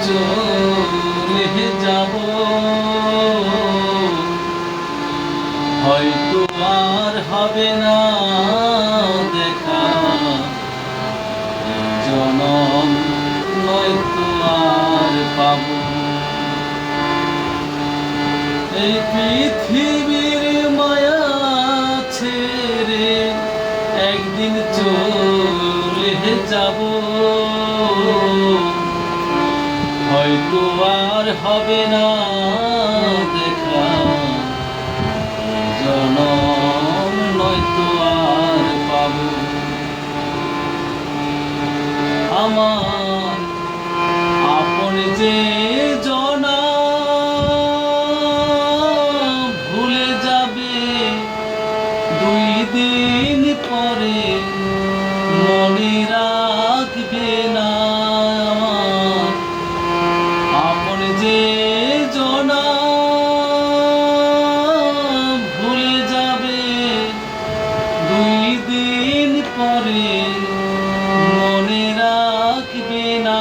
চলে যাব, হয়তো আর হবে না দেখা, জনম নয়তো আর পাবো। এই পৃথিবীর মায়া ছেড়ে একদিন চলে যাব, হয়তো আর হবে না দেখা, জনম নয়তো আর পাবো। আমার আপন যে জনা ভুলে যাবে দুই দিন পরে, মনে রাখবে না। আপন যে জনা ভুলে যাবে দুই দিন পরে, মনে রাখবে না।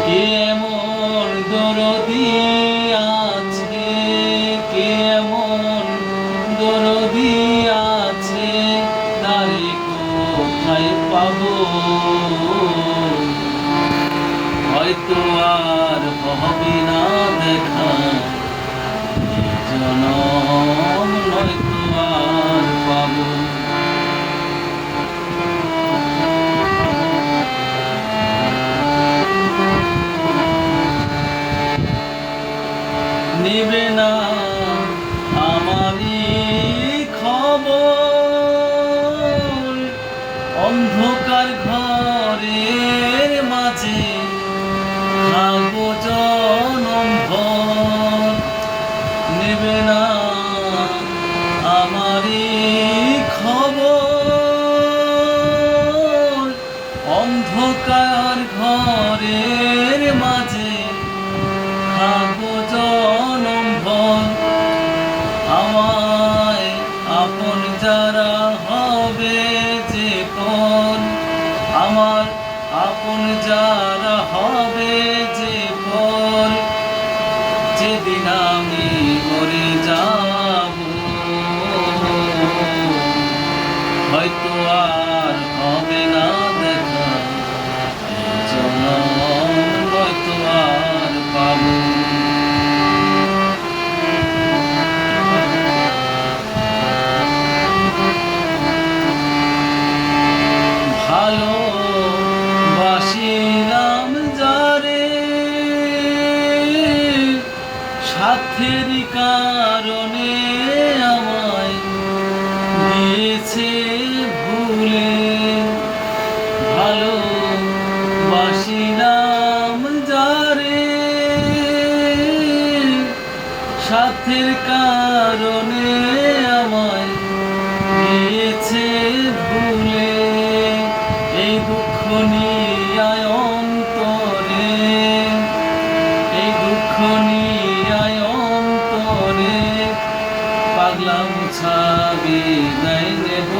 কে এমন দরদি আছে, কে এমন দরদি আছে, তারে কোথায় পাবো, হয়তো আর হবে না দেখা, জনম নয়তো আর পাবো। নেবে না আমারই খবর, অন্ধকার ঘরের মাঝে থাকবো জনম ভর। নেবে না আমারই খবর, অন্ধকার ঘরের মাঝে থাকবো জনম ভর। আমায় আপন যারা হবে যে পর, আমার আপন যারা হবে যে পর, যেদিন আমি মরে যাব, হয়তো আর হবে না দেখা, জনম হয়তো আর পাবো। ভালোবাসিলাম যারে স্বার্থের কারণে আমায় দিয়েছে ভুলে। ভালোবাসিলাম যারে স্বার্থের কারণে আমায় দিয়েছে ভুলে। এই দুঃখ নিয়ে অন্তরে, এই দুঃখ নিয়ে অন্তরে, পাগলা মুছাবে নাই নেব,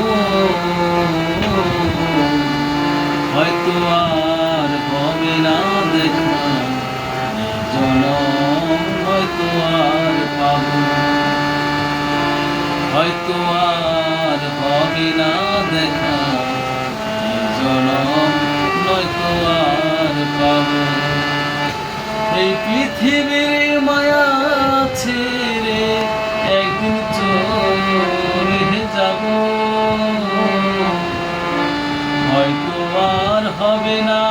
হয়তো আর হবে না দেখা, জনম হয়তো আর পাবো, হয়তো আর হবে না দেখা, জনম নয়তো আর পাবো। এই পৃথিবীর মায়া ছেড়ে একদিন চলে যাব, হয়তো আর হবে না